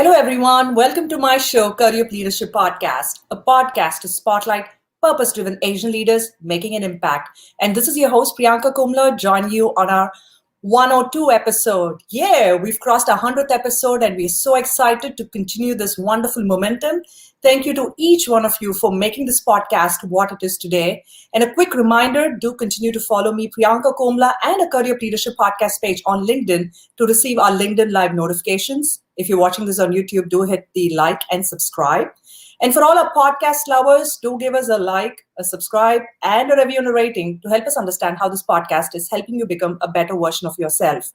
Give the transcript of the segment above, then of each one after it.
Hello, everyone. Welcome to my show, Career Leadership Podcast, a podcast to spotlight purpose driven Asian leaders making an impact. And this is your host, Priyanka Kumla, joining you on our 102 episode. Yeah, we've crossed our 100th episode, and we're so excited to continue this wonderful momentum. Thank you to each one of you for making this podcast what it is today. And a quick reminder, do continue to follow me, Priyanka Komla, and a Career Leadership Podcast page on LinkedIn to receive our LinkedIn live notifications. If you're watching this on YouTube, do hit the like and subscribe. And for all our podcast lovers, do give us a like, a subscribe, and a review and a rating to help us understand how this podcast is helping you become a better version of yourself.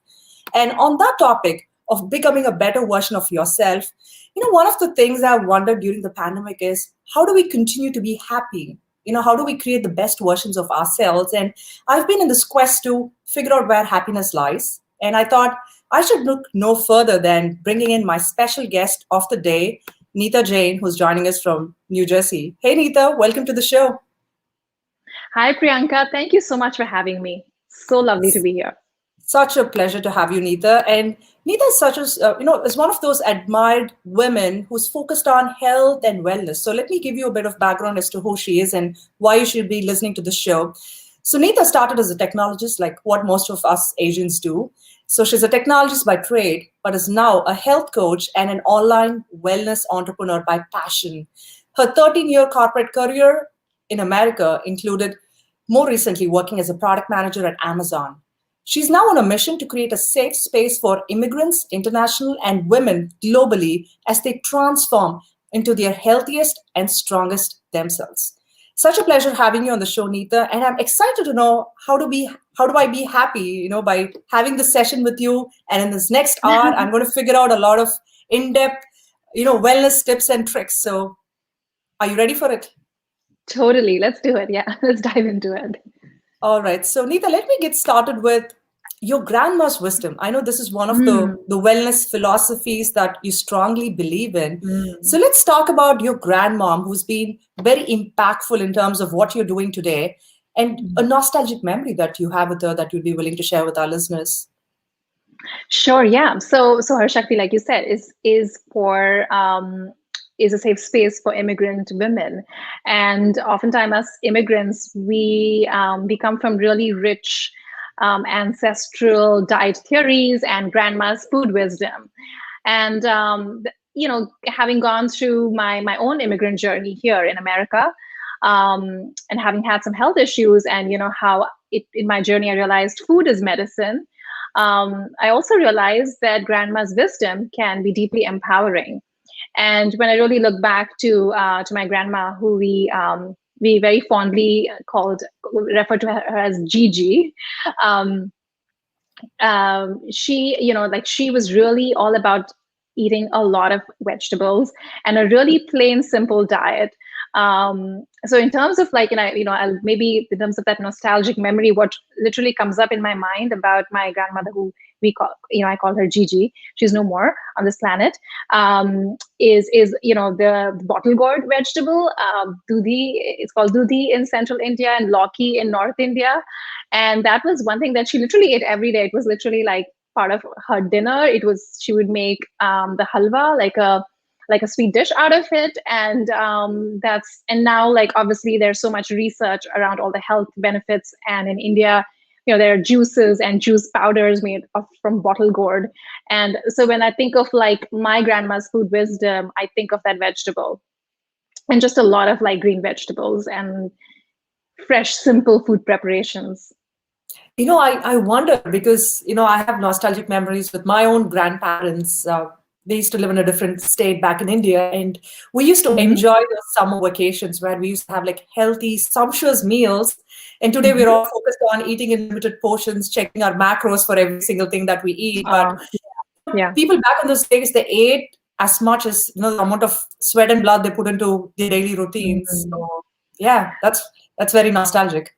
And on that topic of becoming a better version of yourself, one of the things I wondered during the pandemic is how do we continue to be happy? How do we create the best versions of ourselves? And I've been in this quest to figure out where happiness lies. And I thought I should look no further than bringing in my special guest of the day, Neeta Jain, who's joining us from New Jersey. Hey, Neeta, welcome to the show. Hi, Priyanka. Thank you so much for having me. So lovely to be here. Such a pleasure to have you, Neeta. And Neeta is one of those admired women who's focused on health and wellness. So let me give you a bit of background as to who she is and why you should be listening to this show. So Neeta started as a technologist, like what most of us Asians do. So she's a technologist by trade, but is now a health coach and an online wellness entrepreneur by passion. Her 13-year corporate career in America included more recently working as a product manager at Amazon. She's now on a mission to create a safe space for immigrants, international, and women globally as they transform into their healthiest and strongest themselves. Such a pleasure having you on the show, Neeta, and I'm excited to know how do I be happy, by having this session with you. And in this next hour, I'm going to figure out a lot of in-depth, wellness tips and tricks. So, are you ready for it? Totally. Let's do it. Yeah, let's dive into it. All right. So, Neeta, let me get started with your grandma's wisdom. I know this is one of the wellness philosophies that you strongly believe in. So let's talk about your grandmom, who's been very impactful in terms of what you're doing today, and a nostalgic memory that you have with her that you'd be willing to share with our listeners. Sure. Yeah. So her Shakti, like you said, is a safe space for immigrant women, and oftentimes as immigrants, we come from really rich ancestral diet theories and grandma's food wisdom. And, having gone through my own immigrant journey here in America, and having had some health issues, and, how in my journey, I realized food is medicine. I also realized that grandma's wisdom can be deeply empowering. And when I really look back to my grandma, who we very fondly referred to her as Gigi. She was really all about eating a lot of vegetables and a really plain, simple diet. So in terms of I'll maybe in terms of that nostalgic memory, what literally comes up in my mind about my grandmother, who I call her Gigi. She's no more on this planet. Is the bottle gourd vegetable, dudhi. It's called dudhi in Central India and lauki in North India, and that was one thing that she literally ate every day. It was literally like part of her dinner. She would make the halwa, like a sweet dish out of it, and now, like, obviously there's so much research around all the health benefits, and in India, there are juices and juice powders made from bottle gourd. And so when I think of like my grandma's food wisdom, I think of that vegetable, and just a lot of like green vegetables and fresh, simple food preparations. I wonder because, I have nostalgic memories with my own grandparents. They used to live in a different state back in India, and we used to enjoy the summer vacations where we used to have like healthy, sumptuous meals. And today we're all focused on eating in limited portions, checking our macros for every single thing that we eat. But people back in those days, they ate as much as the amount of sweat and blood they put into their daily routines. So yeah, that's very nostalgic.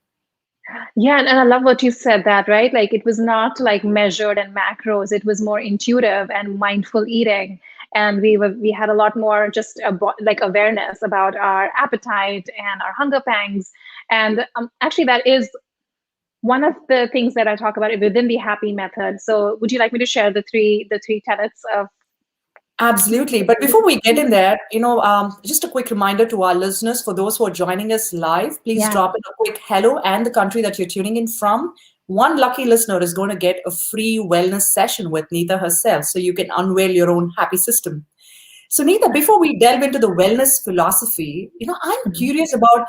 Yeah, and I love what you said, that, right? Like, it was not like measured and macros. It was more intuitive and mindful eating. And we had a lot more just like awareness about our appetite and our hunger pangs. And actually, that is one of the things that I talk about within the happy method. So would you like me to share the three tenets of Absolutely. But before we get in there, just a quick reminder to our listeners, for those who are joining us live, please Yeah. drop in a quick hello and the country that you're tuning in from. One lucky listener is going to get a free wellness session with Neeta herself, so you can unveil your own happy system. So, Neeta, before we delve into the wellness philosophy, I'm Mhm. curious about,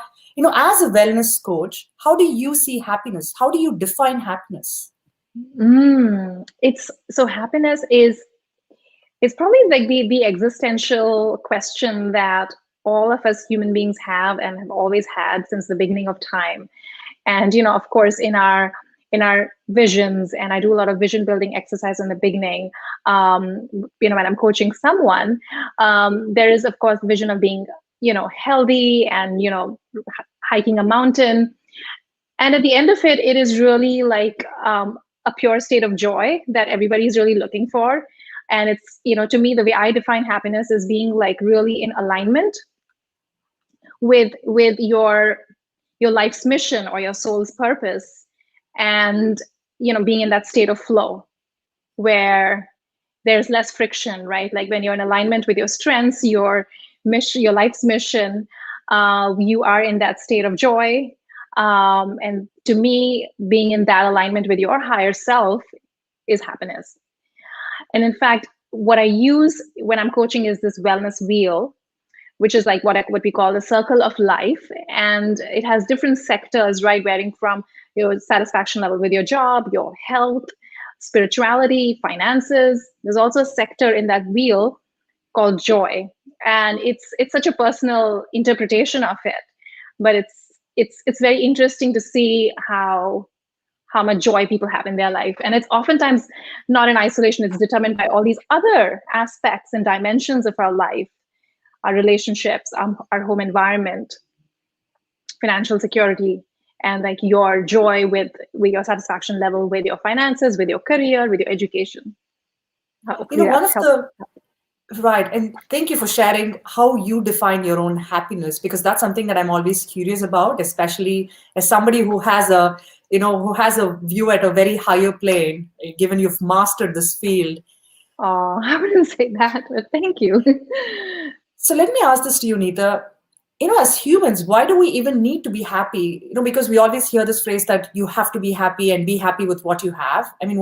as a wellness coach, how do you see happiness? How do you define happiness? It's so happiness is it's probably like the existential question that all of us human beings have and have always had since the beginning of time. And of course, in our visions, and I do a lot of vision building exercise in the beginning. When I'm coaching someone, there is of course the vision of being healthy and hiking a mountain, and at the end of it, it is really like a pure state of joy that everybody's really looking for. And it's, to me, the way I define happiness is being like really in alignment with your life's mission or your soul's purpose, and being in that state of flow where there's less friction, right? Like when you're in alignment with your strengths, your mission, your life's mission, you are in that state of joy. And to me, being in that alignment with your higher self is happiness. And in fact, what I use when I'm coaching is this wellness wheel, which is like what we call the circle of life. And it has different sectors, right? Varying from your satisfaction level with your job, your health, spirituality, finances. There's also a sector in that wheel called joy. And it's such a personal interpretation of it. But it's very interesting to see how much joy people have in their life. And it's oftentimes not in isolation, it's determined by all these other aspects and dimensions of our life, our relationships, our home environment, financial security, and like your joy with your satisfaction level, with your finances, with your career, with your education. Hopefully that One of helps. the Right. And thank you for sharing how you define your own happiness, because that's something that I'm always curious about, especially as somebody who has a view at a very higher plane, given you've mastered this field. Oh, I wouldn't say that, but thank you. So let me ask this to you, Neeta. As humans, why do we even need to be happy? Because we always hear this phrase that you have to be happy and be happy with what you have. I mean,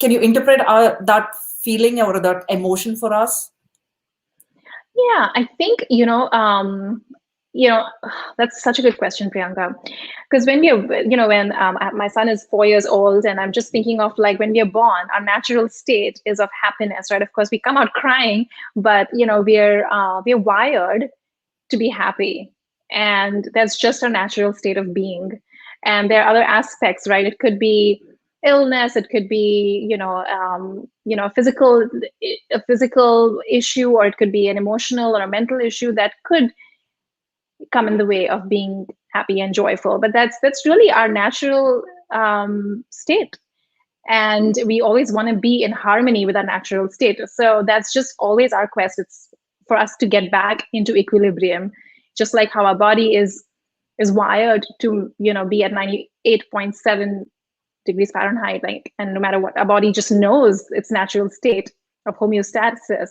can you interpret that feeling or that emotion for us? Yeah, I think, you know, that's such a good question, Priyanka. Because when my son is 4 years old, and I'm just thinking of like when we are born, our natural state is of happiness, right? Of course, we come out crying, but we're wired to be happy, and that's just our natural state of being. And there are other aspects, right? It could be illness, it could be a physical issue, or it could be an emotional or a mental issue that could come in the way of being happy and joyful. But that's really our natural state, and we always want to be in harmony with our natural state. So that's just always our quest. It's for us to get back into equilibrium, just like how our body is wired to be at 98.7 degrees Fahrenheit, like, and no matter what, our body just knows its natural state of homeostasis.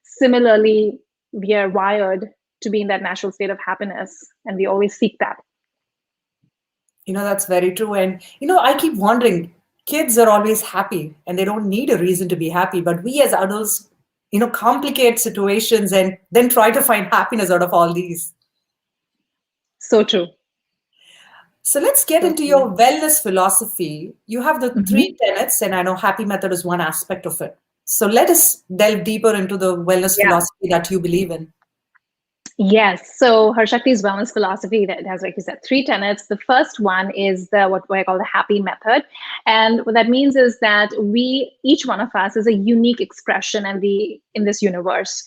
Similarly, we are wired to be in that natural state of happiness, and we always seek that. That's very true. And, I keep wondering, kids are always happy and they don't need a reason to be happy. But we as adults, complicate situations and then try to find happiness out of all these. So true. So let's get So into true. your wellness philosophy. You have the Mhm. three tenets, and I know happy method is one aspect of it. So let us delve deeper into the wellness Yeah. philosophy that you believe in. Yes. So Harshakti's wellness philosophy that has, like you said, three tenets. The first one is the what I call the happy method, and what that means is that each one of us, is a unique expression in this universe.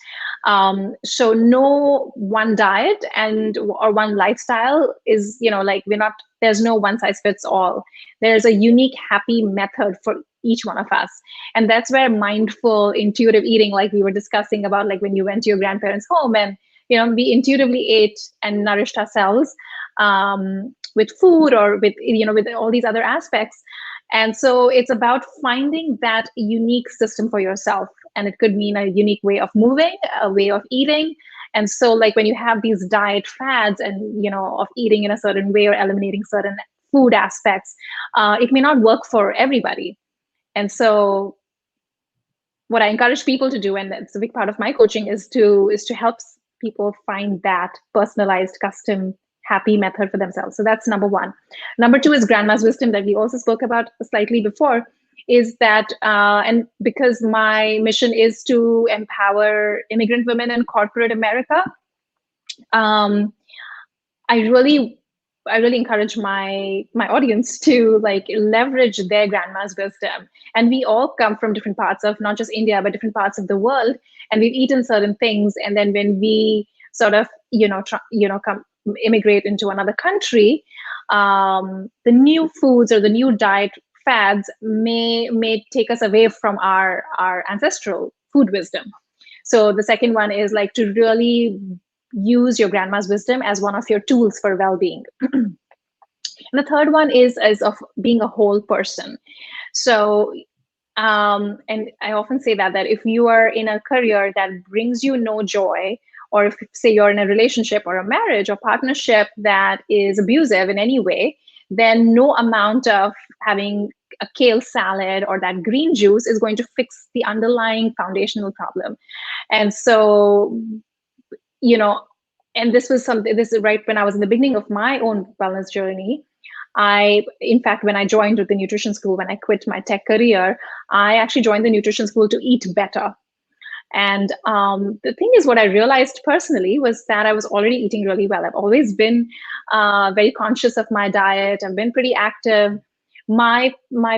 So no one diet and or one lifestyle is, like, we're not. There's no one size fits all. There's a unique happy method for each one of us, and that's where mindful, intuitive eating, like we were discussing about, like when you went to your grandparents' home and we intuitively ate and nourished ourselves with food, or with all these other aspects. And so it's about finding that unique system for yourself. and it could mean a unique way of moving, a way of eating. And so, like when you have these diet fads and of eating in a certain way or eliminating certain food aspects, it may not work for everybody. And so what I encourage people to do, and it's a big part of my coaching, is to help people find that personalized, custom, happy method for themselves. So that's number one. Number two is grandma's wisdom that we also spoke about slightly before, is that and because my mission is to empower immigrant women in corporate America, um, I really I really encourage my audience to like leverage their grandma's wisdom. And we all come from different parts of not just India, but different parts of the world. And we've eaten certain things. And then when we sort of, come immigrate into another country, the new foods or the new diet fads may take us away from our ancestral food wisdom. So the second one is like to really use your grandma's wisdom as one of your tools for well-being. And the third one is of being a whole person. So and I often say that if you are in a career that brings you no joy, or if say you're in a relationship or a marriage or partnership that is abusive in any way, then no amount of having a kale salad or that green juice is going to fix the underlying foundational problem. And so, and this is right when I was in the beginning of my own wellness journey. In fact, when I joined the nutrition school, when I quit my tech career, I actually joined the nutrition school to eat better. And the thing is, what I realized personally was that I was already eating really well. I've always been very conscious of my diet. I've been pretty active. My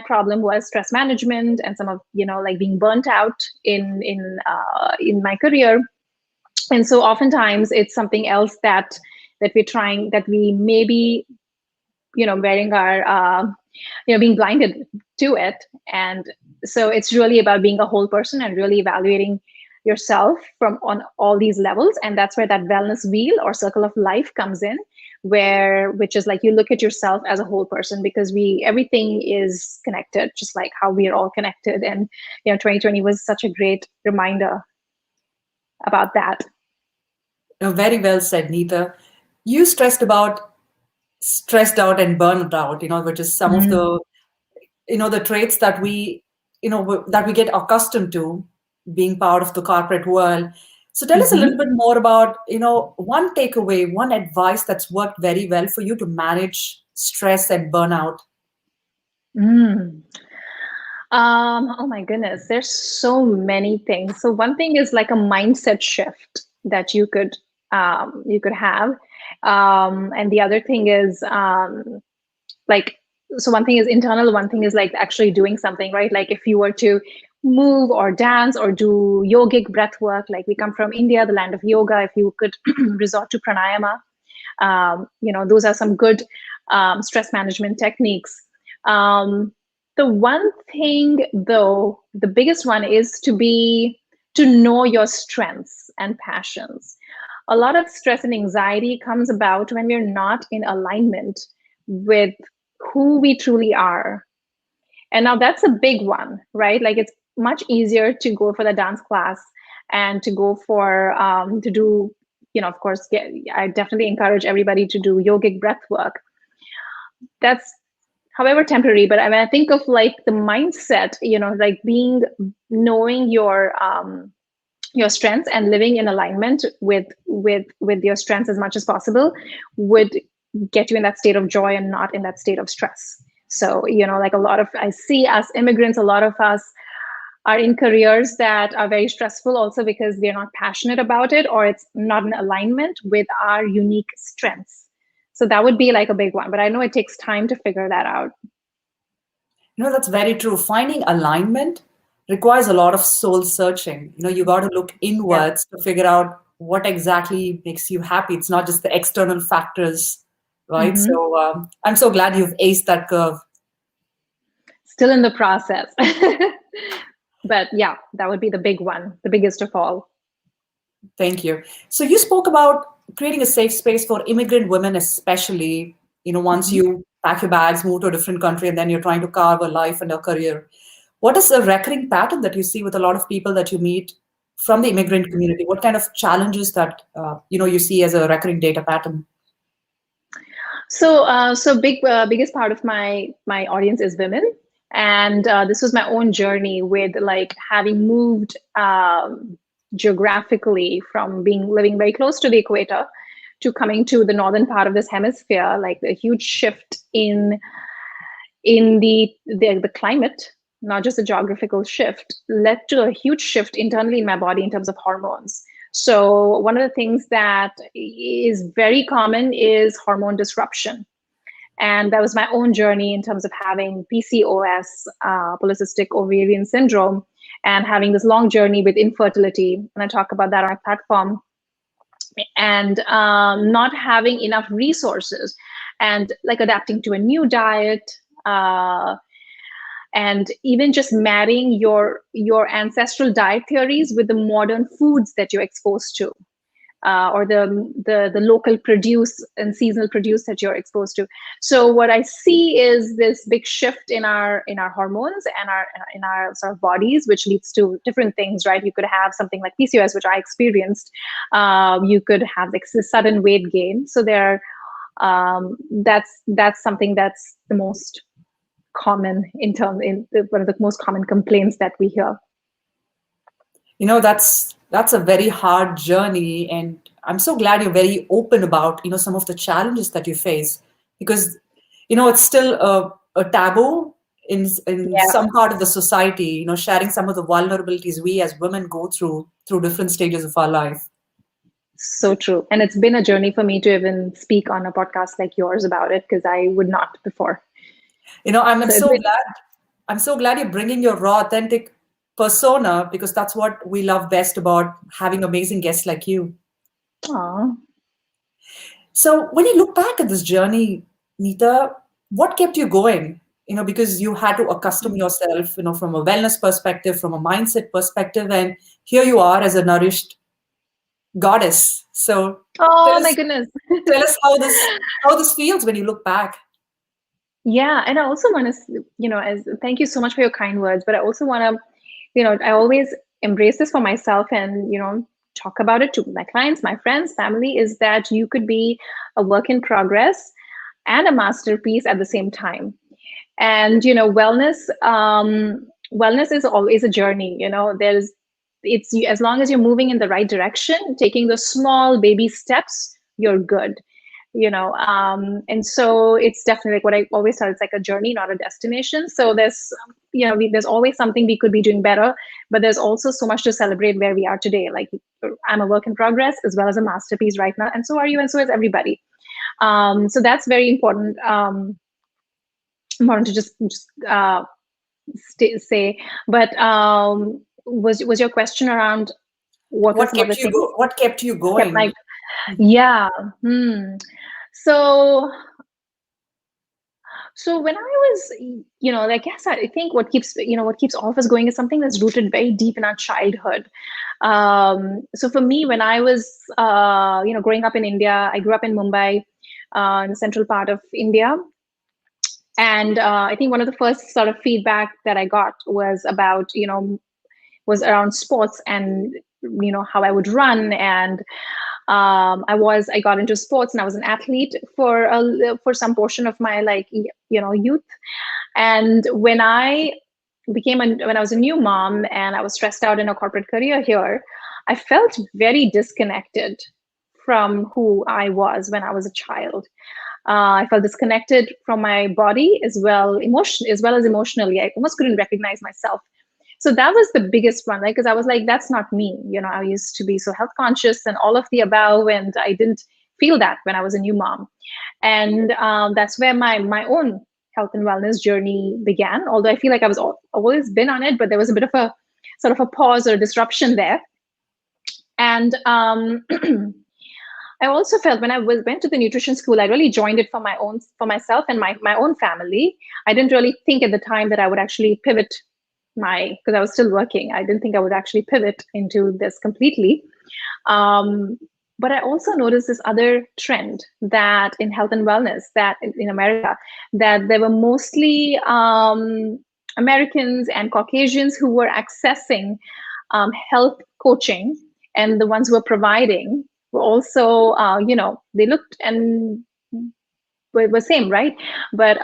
problem was stress management and some of like being burnt out in my career. And so oftentimes it's something else that we're trying, that we maybe wearing our being blinded to it. And so it's really about being a whole person and really evaluating yourself from on all these levels. And that's where that wellness wheel or circle of life comes in, which is like you look at yourself as a whole person, because everything is connected, just like how we are all connected. And 2020 was such a great reminder about that. Very well said, Neeta. You stressed out and burned out, which is some of the traits that we get accustomed to being part of the corporate world. So tell us a little bit more about, one takeaway, one advice that's worked very well for you to manage stress and burnout. Oh my goodness, there's so many things. So one thing is like a mindset shift that you could have, and the other thing is like, so one thing is internal, one thing is like actually doing something, right? Like if you were to move or dance or do yogic breath work, like we come from India, the land of yoga, if you could resort to pranayama, those are some good stress management techniques. The one thing though, the biggest one is to know your strengths and passions. A lot of stress and anxiety comes about when we're not in alignment with who we truly are. And now that's a big one, right? Like it's much easier to go for the dance class and to go for to do, of course, I definitely encourage everybody to do yogic breath work. That's however temporary, but I mean, I think of like the mindset, like knowing your strengths and living in alignment with your strengths as much as possible would get you in that state of joy and not in that state of stress. So, like I see as immigrants, a lot of us are in careers that are very stressful also because they're not passionate about it, or it's not in alignment with our unique strengths. So that would be like a big one, but I know it takes time to figure that out. That's very true. Finding alignment requires a lot of soul searching. You got to look inwards to figure out what exactly makes you happy. It's not just the external factors, right? So I'm so glad you've aced that curve. Still in the process. But yeah, that would be the big one, the biggest of all. Thank you. So you spoke about creating a safe space for immigrant women, especially, once you pack your bags, move to a different country, and then you're trying to carve a life and a career. What is a recurring pattern that you see with a lot of people that you meet from the immigrant community? What kind of challenges that you see as a recurring data pattern? So biggest part of my audience is women, and this was my own journey with like having moved geographically from being living very close to the equator to coming to the northern part of this hemisphere, like a huge shift in the climate, not just a geographical shift, led to a huge shift internally in my body in terms of hormones. So one of the things that is very common is hormone disruption. And that was my own journey in terms of having PCOS, polycystic ovarian syndrome, and having this long journey with infertility. And I talk about that on my platform. And not having enough resources and like adapting to a new diet, uh, and even just marrying your ancestral diet theories with the modern foods that you're exposed to, or the local produce and seasonal produce that you're exposed to. So what I see is this big shift in our hormones and our in our sort of bodies, which leads to different things, right? You could have something like PCOS, which I experienced. You could have like sudden weight gain. So that's something that's the most common one of the most common complaints that we hear. That's a very hard journey, and I'm so glad you're very open about some of the challenges that you face, because it's still a taboo in Yeah, some part of the society, sharing some of the vulnerabilities we as women go through different stages of our life. so true. And it's been a journey for me to even speak on a podcast like yours about it, because I would not before. I'm So it's so been, glad. I'm so glad you're bringing your raw, authentic persona, because that's what we love best about having amazing guests like you. aw. So when you look back at this journey, Neeta, what kept you going? Because you had to accustom yourself, from a wellness perspective, from a mindset perspective, and here you are as a nourished goddess. So tell Oh my us, goodness. tell us how this feels when you look back. Yeah, and I also want to, as thank you so much for your kind words, but I also want to, I always embrace this for myself and, talk about it to my clients, my friends, family, is that you could be a work in progress and a masterpiece at the same time. And, wellness is always a journey. As long as you're moving in the right direction, taking those small baby steps, you're good. And so it's definitely like what I always tell, it's like a journey, not a destination. So there's always something we could be doing better, but there's also so much to celebrate where we are today. Like, I'm a work in progress as well as a masterpiece right now, and so are you, and so is everybody. So that's very important. Important to say. But was your question around what were What some other kept you things go? What kept you kept my going? yeah. Hmm. So when I was, I guess I think what keeps all of us going is something that's rooted very deep in our childhood. So for me, when I was, growing up in India, I grew up in Mumbai, in the central part of India. And I think one of the first sort of feedback that I got was around sports and, how I would run. And I got into sports and I was an athlete for some portion of my youth. And when I was a new mom and I was stressed out in a corporate career here, I felt very disconnected from who I was when I was a child. I felt disconnected from my body as well as emotionally. I almost couldn't recognize myself. So that was the biggest one, like, because I was like, that's not me. I used to be so health conscious and all of the above, and I didn't feel that when I was a new mom. And that's where my own health and wellness journey began. Although I feel like I was always been on it, but there was a bit of a sort of a pause or disruption there. And I also felt when went to the nutrition school, I really joined it for myself and my own family. I didn't really think at the time that I would actually pivot because I was still working. I didn't think I would actually pivot into this completely. But I also noticed this other trend that in health and wellness, that in America, that there were mostly Americans and Caucasians who were accessing health coaching, and the ones who were providing were also, they looked and were same, right? But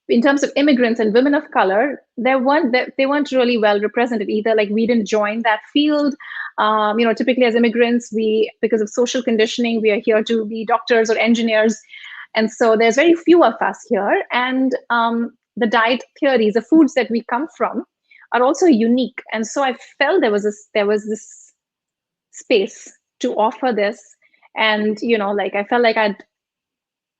in terms of immigrants and women of color, they weren't really well represented either. Like we didn't join that field. Typically as immigrants, we, because of social conditioning, we are here to be doctors or engineers, and so there's very few of us here. And the diet theories, the foods that we come from, are also unique. And so I felt there was this space to offer this. And like I felt like I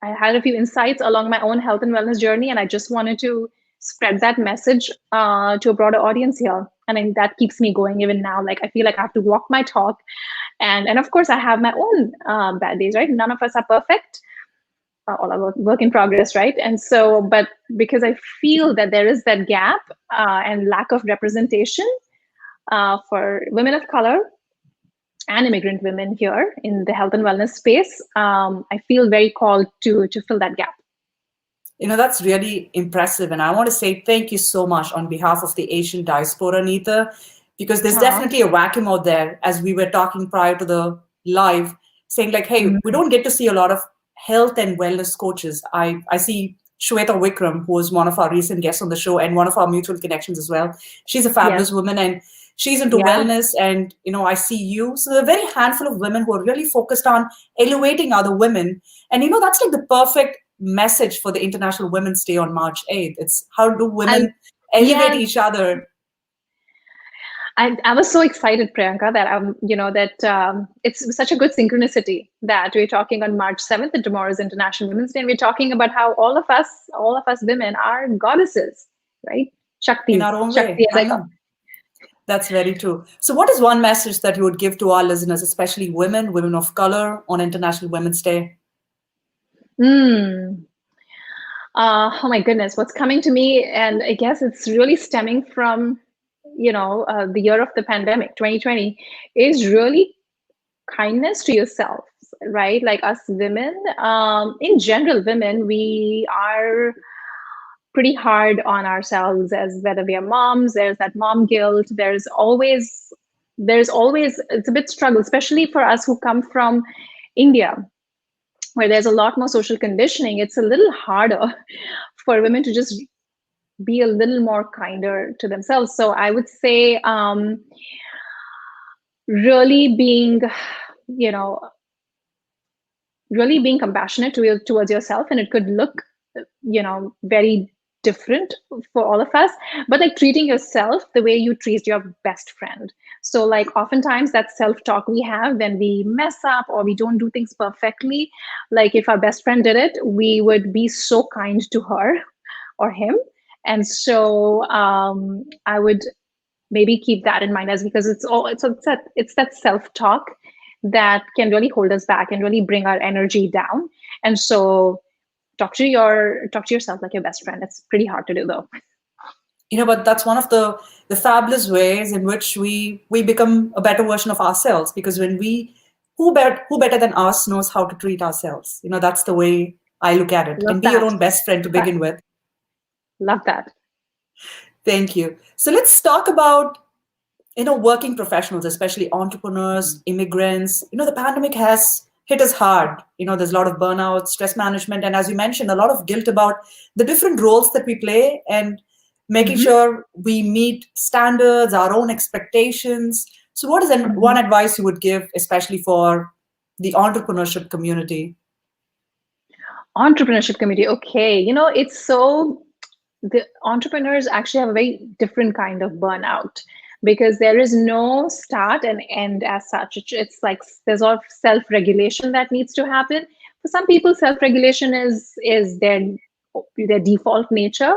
had a few insights along my own health and wellness journey, and I just wanted to spread that message to a broader audience here. And that keeps me going even now. Like I feel like I have to walk my talk, and of course I have my own bad days, right? None of us are perfect, all our work in progress, right? And so, but because I feel that there is that gap and lack of representation for women of color and immigrant women here in the health and wellness space, I feel very called to fill that gap. That's really impressive. And I want to say thank you so much on behalf of the Asian diaspora, Neeta, because there's Aw. definitely a vacuum out there, as we were talking prior to the live, saying like, hey, we Mhm. don't get to see a lot of health and wellness coaches. I see Shweta Vikram, who was one of our recent guests on the show and one of our mutual connections as well. She's a Yes. fabulous woman, and she's into Yeah. wellness. And I see you. So there are a very handful of women who are really focused on elevating other women. And that's like the perfect message for the International Women's Day on March 8th. It's how do I women elevate Yes. each other. I was so excited, Priyanka, that it's such a good synchronicity that we're talking on March 7th, and tomorrow is International Women's Day, and we're talking about how all of us women are goddesses, right? In Shaktis, our own Shakti way. as I I call. know. That's very true. So, what is one message that you would give to our listeners, especially women of color, on International Women's Day? Mm. Oh my goodness, what's coming to me, and I guess it's really stemming from, the year of the pandemic, 2020, is really kindness to yourself, right? Like us women, in general, women, we are pretty hard on ourselves, as whether we are moms. There's that mom guilt. There's always it's a bit struggle, especially for us who come from India, where there's a lot more social conditioning. It's a little harder for women to just be a little more kinder to themselves. So I would say, really being, you know, really being compassionate towards yourself, and it could look, very different for all of us, but like treating yourself the way you treat your best friend. So like oftentimes that self-talk we have when we mess up or we don't do things perfectly, like if our best friend did it, we would be so kind to her or him. And so I would maybe keep that in mind, as because it's that self-talk that can really hold us back and really bring our energy down. And so talk to yourself like your best friend. It's pretty hard to do though. But that's one of the fabulous ways in which we become a better version of ourselves, because when we who better than us knows how to treat ourselves. That's the way I look at it. Love And be your that. own best friend to Love that. begin with. Love that. Thank you. So let's talk about working professionals, especially entrepreneurs, immigrants. The pandemic has hit us hard. There's a lot of burnout, stress management, and as you mentioned, a lot of guilt about the different roles that we play and making Hmm. sure we meet standards, our own expectations. So, what is one Hmm. advice you would give, especially for the entrepreneurship community? Entrepreneurship community. Okay, it's so the entrepreneurs actually have a very different kind of burnout, because there is no start and end as such. It's like there's a lot of self-regulation that needs to happen. For some people, self-regulation is their default nature,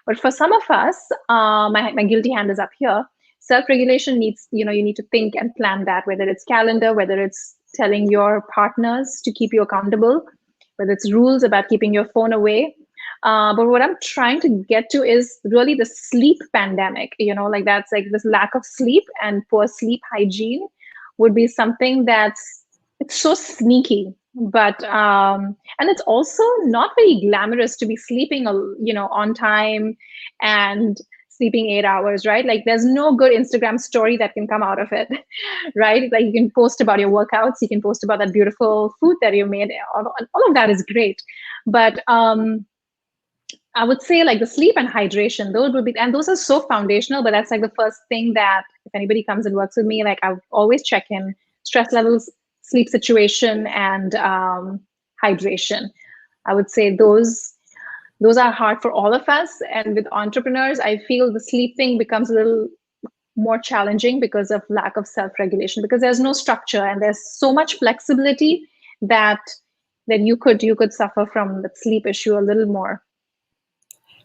but for some of us, my guilty hand is up here. Self-regulation needs, you need to think and plan that, whether it's calendar, whether it's telling your partners to keep you accountable, whether it's rules about keeping your phone away. But what I'm trying to get to is really the sleep pandemic. Like that's like this lack of sleep and poor sleep hygiene would be something it's so sneaky, but and it's also not very glamorous to be sleeping, on time and sleeping 8 hours, right? Like there's no good Instagram story that can come out of it, right? Like you can post about your workouts, you can post about that beautiful food that you made. All of that is great. But I would say like the sleep and hydration, those would be, and those are so foundational, but that's like the first thing that if anybody comes and works with me, like I always check in stress levels, sleep situation, and hydration. I would say those are hard for all of us. And with entrepreneurs, I feel the sleep thing becomes a little more challenging because of lack of self-regulation, because there's no structure and there's so much flexibility that you could suffer from the sleep issue a little more.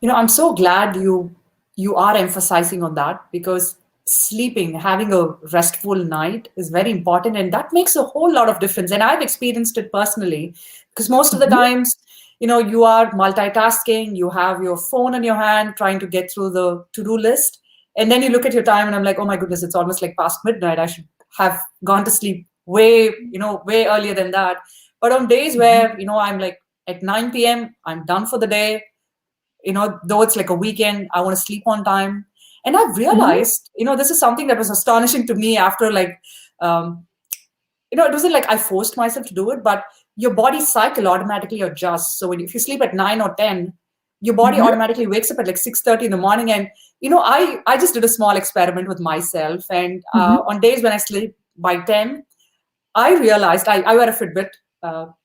I'm so glad you are emphasizing on that, because sleeping, having a restful night is very important, and that makes a whole lot of difference. And I've experienced it personally, because most of the Mhm. times, you are multitasking, you have your phone in your hand trying to get through the to-do list, and then you look at your time and I'm like, oh my goodness, it's almost like past midnight. I should have gone to sleep way earlier than that. But on days Mhm. where, I'm like at 9 p.m., I'm done for the day, though it's like a weekend, I want to sleep on time. And I've Mhm. realized, this is something that was astonishing to me after like, um, it wasn't like I forced myself to do it, but your body cycle automatically adjusts. So if you sleep at 9 or 10, your body Mhm. automatically wakes up at like 6:30 in the morning. And, I just did a small experiment with myself. And Mhm. on days when I sleep by 10, I realized I wear a Fitbit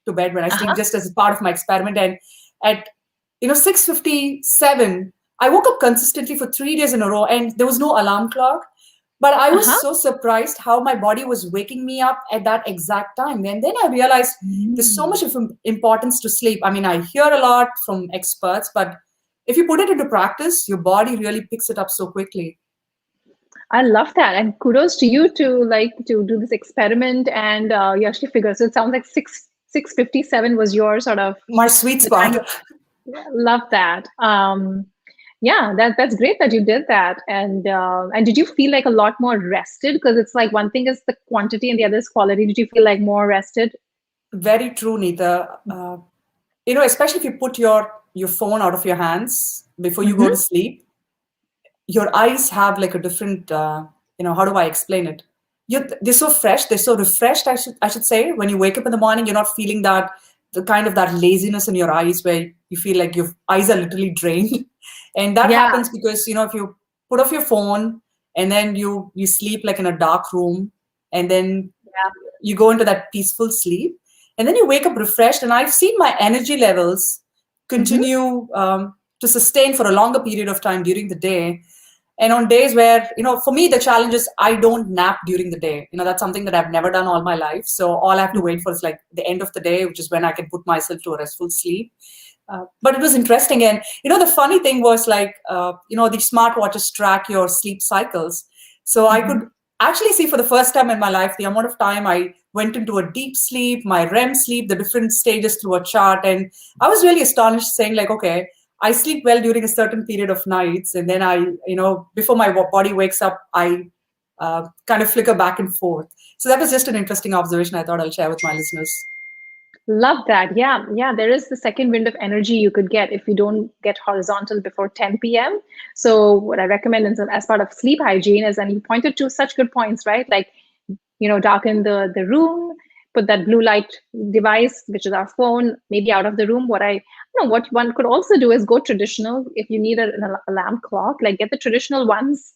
to bed when I sleep, Uh-huh. just as part of my experiment. And at 6:57, I woke up consistently for 3 days in a row, and there was no alarm clock. But I was Uh-huh. so surprised how my body was waking me up at that exact time. And then I realized there's so Mm. much of importance to sleep. I mean, I hear a lot from experts, but if you put it into practice, your body really picks it up so quickly. I love that, and kudos to you to do this experiment and you actually figure. So it sounds like 657 was your sort of My sweet the time. spot. Love that. Yeah, that's great that you did that. And did you feel like a lot more rested? Because it's like one thing is the quantity and the other is quality. Did you feel like more rested? Very true, Neeta. Especially if you put your phone out of your hands before you go to Mm-hmm. sleep, your eyes have like a different, how do I explain it? They're so fresh, they're so refreshed, I should say. When you wake up in the morning, you're not feeling that, the kind of that laziness in your eyes where you feel like your eyes are literally drained. And that Yeah. happens because, if you put off your phone and then you sleep like in a dark room, and then Yeah. you go into that peaceful sleep, and then you wake up refreshed. And I've seen my energy levels Mm-hmm. continue to sustain for a longer period of time during the day. And on days where, for me, the challenge is I don't nap during the day. That's something that I've never done all my life. So all I have to wait for is like the end of the day, which is when I can put myself to a restful sleep. But it was interesting. And, the funny thing was like, these smartwatches track your sleep cycles. So I Mm-hmm. could actually see for the first time in my life the amount of time I went into a deep sleep, my REM sleep, the different stages through a chart. And I was really astonished, saying like, okay, I sleep well during a certain period of nights. And then before my body wakes up, I kind of flicker back and forth. So that was just an interesting observation I thought I'll share with my listeners. Love that. Yeah, yeah. There is the second wind of energy you could get if you don't get horizontal before 10 p.m. So what I recommend as part of sleep hygiene is, and you pointed to such good points, right? Like, darken the room, put that blue light device, which is our phone, maybe out of the room. What one could also do is go traditional. If you need an alarm clock, like get the traditional ones,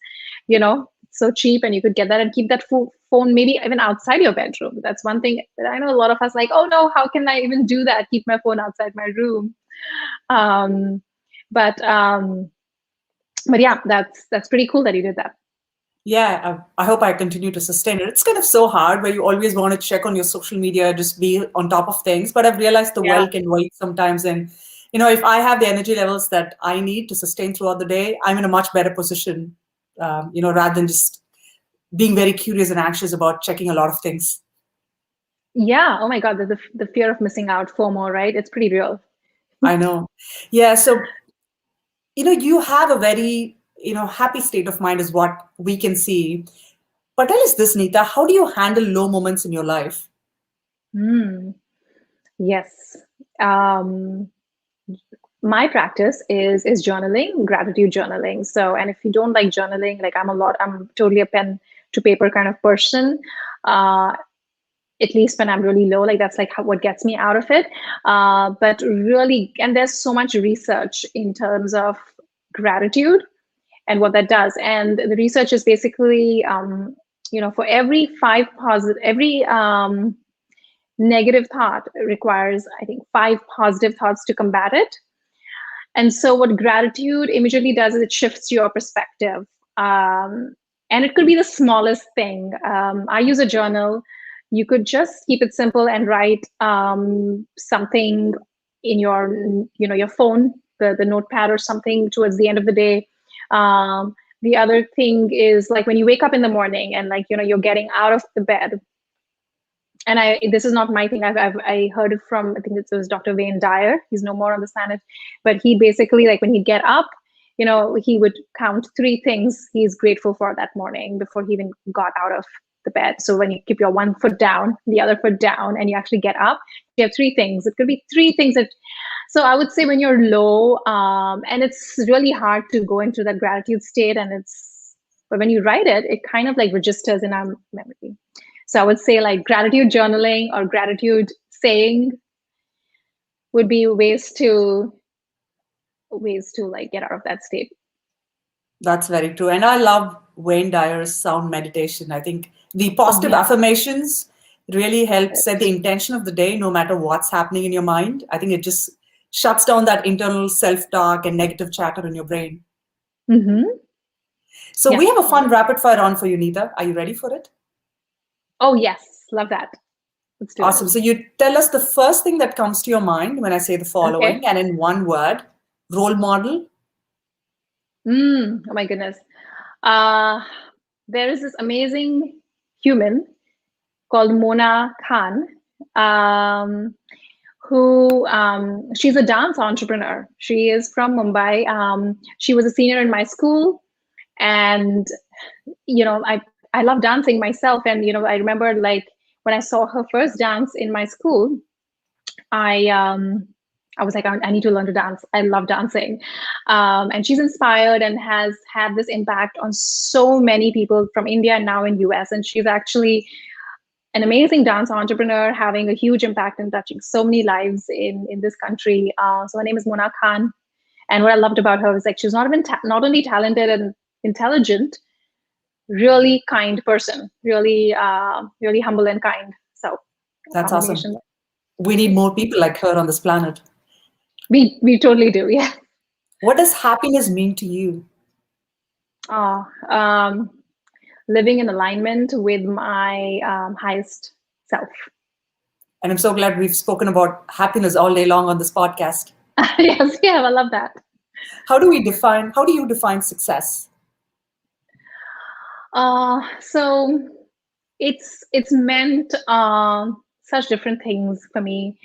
so cheap, and you could get that and keep that phone maybe even outside your bedroom. That's one thing that I know a lot of us like, oh no, how can I even do that? Keep my phone outside my room. Um, but um, but yeah, that's pretty cool that you did that. Yeah, I hope I continue to sustain it. It's kind of so hard where you always want to check on your social media, just be on top of things. But I've realized the Yeah. world can wait sometimes. And, if I have the energy levels that I need to sustain throughout the day, I'm in a much better position, rather than just being very curious and anxious about checking a lot of things. Yeah. Oh my God, the fear of missing out, FOMO, right? It's pretty real. I know. Yeah. So, you have a very, happy state of mind is what we can see. But tell us this, Nita, how do you handle low moments in your life? Mm, yes. Um, My practice is journaling, gratitude journaling. So, and if you don't like journaling, like I'm totally a pen to paper kind of person. Uh, at least when I'm really low, like that's like what gets me out of it. But really, and there's so much research in terms of gratitude and what that does. And the research is basically, for every negative thought requires, I think, 5 positive thoughts to combat it. And so, what gratitude immediately does is it shifts your perspective. And it could be the smallest thing. I use a journal. You could just keep it simple and write something in your phone, the notepad or something towards the end of the day. The other thing is like when you wake up in the morning and you're getting out of the bed, and this is not my thing. I heard it from, I think it was Dr. Wayne Dyer. He's no more on this planet, but he basically, like, when he'd get up, he would count 3 things he's grateful for that morning before he even got out of the bed. So when you keep your one foot down, the other foot down, and you actually get up, you have 3 things. It could be 3 things that. So I would say when you're low, and it's really hard to go into that gratitude state, but when you write it, it kind of like registers in our memory. So I would say like gratitude journaling or gratitude saying would be ways to like get out of that state. That's very true. And I love Wayne Dyer's sound meditation. I think the Oh positive yeah. affirmations really help set the intention of the day, no matter what's happening in your mind. I think it just shuts down that internal self talk and negative chatter in your brain. Mm-hmm. So, Yeah. we have a fun rapid fire round for you, Neeta. Are you ready for it? Oh yes, love that. Let's do it. Awesome. So, you tell us the first thing that comes to your mind when I say the Okay. following, and in one word: role model. Oh my goodness. Uh, there is this amazing human called Mona Khan, um, who she's a dance entrepreneur. She is from Mumbai. She was a senior in my school, and I love dancing myself. And I remember like when I saw her first dance in my school, I I was like, I need to learn to dance. I love dancing. And she's inspired and has had this impact on so many people from India and now in US. And she's actually an amazing dance entrepreneur, having a huge impact and touching so many lives in this country. So her name is Mona Khan. And what I loved about her was like she was not only talented and intelligent, really kind person, really humble and kind. So a That's awesome. combination. We need more people like her on this planet. We totally do, yeah. What does happiness mean to you? Oh, living in alignment with my highest self. And I'm so glad we've spoken about happiness all day long on this podcast. Yes, yeah, I love that. How do you define success? So it's meant such different things for me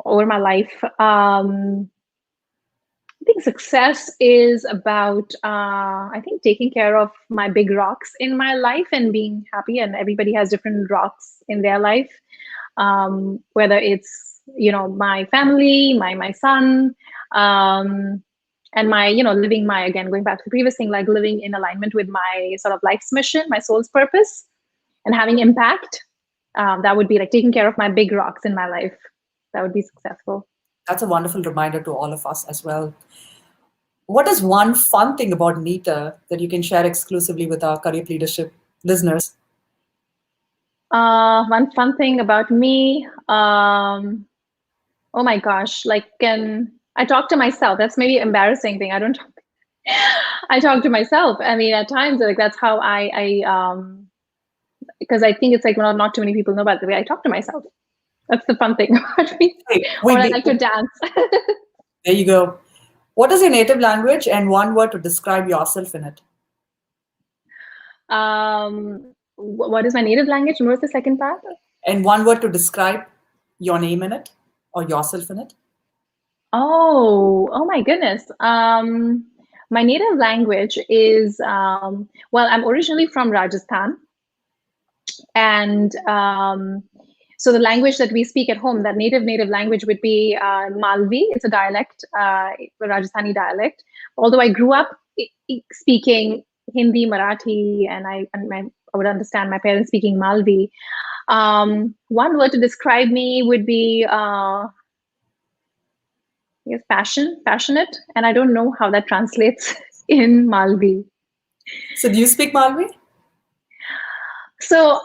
over my life. I think success is about, I think, taking care of my big rocks in my life and being happy. And everybody has different rocks in their life, whether it's my family, my son, and my living my, again, going back to the previous thing, like living in alignment with my sort of life's mission, my soul's purpose, and having impact. That would be like taking care of my big rocks in my life. That would be successful. That's a wonderful reminder to all of us as well. What is one fun thing about Neeta that you can share exclusively with our Career Leadership listeners? One fun thing about me, oh my gosh, like can I talk to myself? That's maybe an embarrassing thing. I don't talk. I talk to myself. I mean, at times, like that's how because I think it's like not too many people know about the way I talk to myself. That's the fun thing about me. Hey, Or I like to dance. there you go. What is your native language and one word to describe yourself in it? What is my native language? And what's the second part? And one word to describe your name in it or yourself in it? Oh my goodness. My native language is, well, I'm originally from Rajasthan. And So the language that we speak at home, that native language would be Malvi. It's a dialect, a Rajasthani dialect. Although I grew up speaking Hindi, Marathi, I would understand my parents speaking Malvi. One word to describe me would be yes, passionate, and I don't know how that translates in Malvi. So do you speak Malvi? So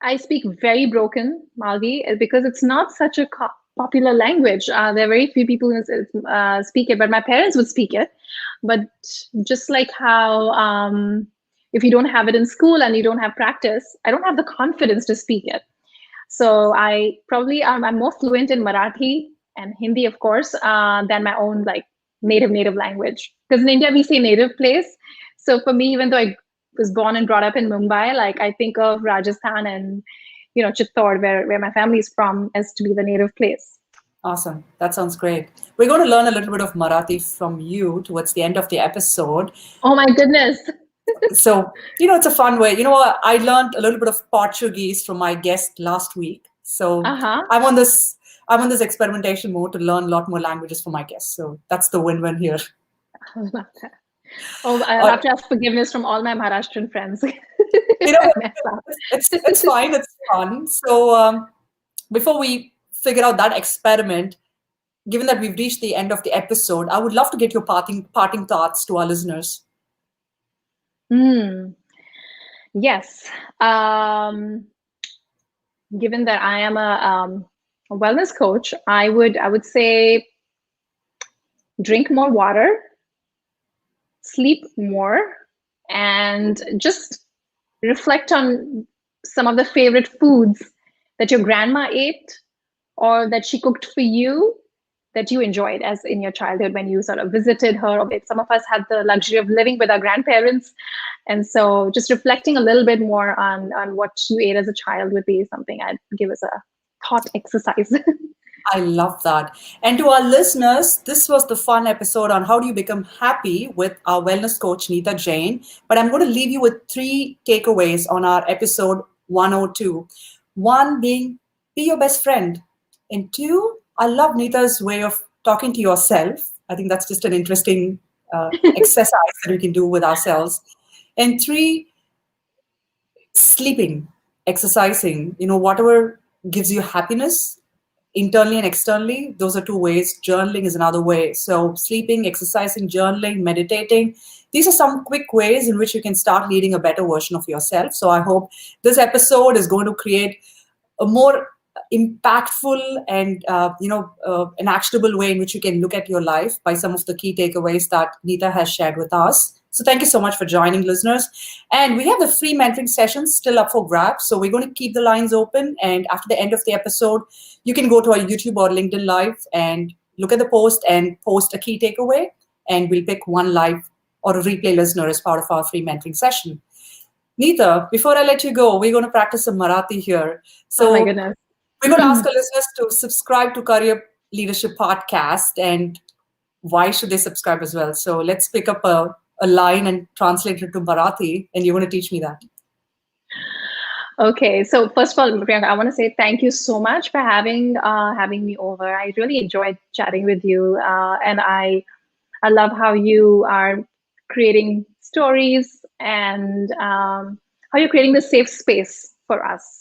I speak very broken Malvi because it's not such a popular language. There are very few people who speak it, but my parents would speak it. But just like how if you don't have it in school and you don't have practice, I don't have the confidence to speak it. So I probably I'm more fluent in Marathi and Hindi, of course, than my own like native language. Because in India we say native place. So for me, even though I was born and brought up in Mumbai, like I think of Rajasthan and Chittor, where my family is from, as to be the native place. Awesome. That sounds great. We're going to learn a little bit of Marathi from you towards the end of the episode. Oh my goodness. So, it's a fun way. You know what? I learned a little bit of Portuguese from my guest last week. So I'm on this experimentation mode to learn a lot more languages for my guests. So that's the win-win here. I love that. Oh, I'll have to ask forgiveness from all my Maharashtrian friends. It's fine. It's fun. So before we figure out that experiment, given that we've reached the end of the episode, I would love to get your parting thoughts to our listeners. Yes. Given that I am a wellness coach, I would say drink more water, sleep more, and just reflect on some of the favorite foods that your grandma ate or that she cooked for you that you enjoyed as in your childhood when you sort of visited her, or some of us had the luxury of living with our grandparents. And so just reflecting a little bit more on what you ate as a child would be something I'd give as a thought exercise. I love that. And to our listeners, this was the fun episode on how do you become happy with our wellness coach, Neeta Jain. But I'm going to leave you with 3 takeaways on our episode 102. 1 being, be your best friend. And 2, I love Neeta's way of talking to yourself. I think that's just an interesting exercise that we can do with ourselves. And 3, sleeping, exercising, whatever gives you happiness, internally and externally. Those are 2 ways. Journaling is another way. So sleeping, exercising, journaling, meditating. These are some quick ways in which you can start leading a better version of yourself. So I hope this episode is going to create a more impactful and an actionable way in which you can look at your life by some of the key takeaways that Neeta has shared with us. So thank you so much for joining, listeners. And we have the free mentoring sessions still up for grabs. So we're going to keep the lines open. And after the end of the episode, you can go to our YouTube or LinkedIn Live and look at the post and post a key takeaway. And we'll pick one live or a replay listener as part of our free mentoring session. Neeta, before I let you go, we're going to practice some Marathi here. So oh my goodness. We're going to ask our listeners to subscribe to Career Leadership Podcast, and why should they subscribe as well? So let's pick up a line and translate it to Marathi, and you're going to teach me that. Okay, so first of all, Priyanka, I want to say thank you so much for having me over. I really enjoyed chatting with you, and I love how you are creating stories and how you're creating this safe space for us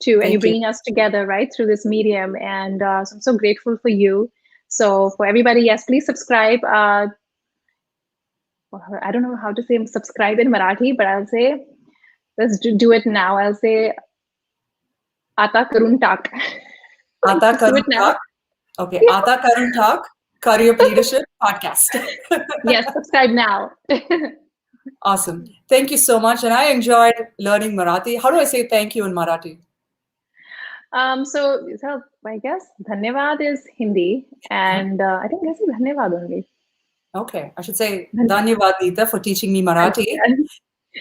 too, and you're bringing us together right through this medium. And so I'm so grateful for you. So for everybody, yes, please subscribe. I don't know how to say subscribe in Marathi, but I'll say, let's do it now. I'll say, Ata karun tak. Ata karun tak. Okay, Ata karun tak, Career Leadership Podcast. Yes, subscribe now. Awesome. Thank you so much. And I enjoyed learning Marathi. How do I say thank you in Marathi? So I guess Dhanyavad is Hindi, and I think this is Dhanyavad only. Okay, I should say Dhanyavad, Neeta, for teaching me Marathi.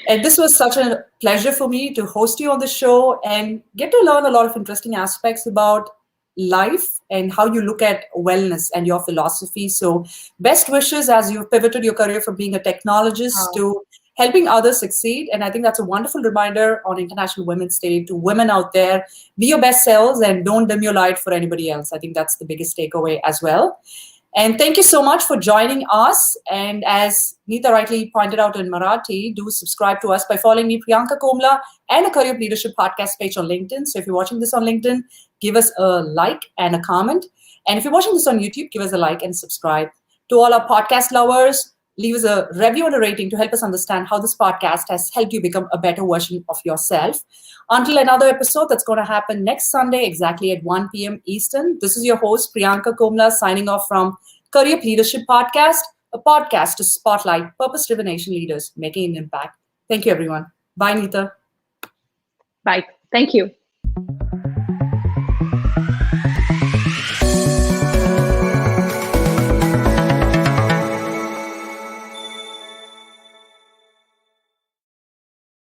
And this was such a pleasure for me to host you on the show and get to learn a lot of interesting aspects about life and how you look at wellness and your philosophy. So best wishes as you've pivoted your career from being a technologist to helping others succeed. And I think that's a wonderful reminder on International Women's Day to women out there: be your best selves and don't dim your light for anybody else. I think that's the biggest takeaway as well. And thank you so much for joining us. And as Neeta rightly pointed out in Marathi, do subscribe to us by following me, Priyanka Komla, and a Career Leadership podcast page on LinkedIn. So if you're watching this on LinkedIn, give us a like and a comment. And if you're watching this on YouTube, give us a like and subscribe. To all our podcast lovers, leave us a review and a rating to help us understand how this podcast has helped you become a better version of yourself. Until another episode that's going to happen next Sunday, exactly at 1 p.m. Eastern, this is your host, Priyanka Komla, signing off from Career Leadership Podcast, a podcast to spotlight purpose-driven Asian leaders making an impact. Thank you, everyone. Bye, Neeta. Bye. Thank you.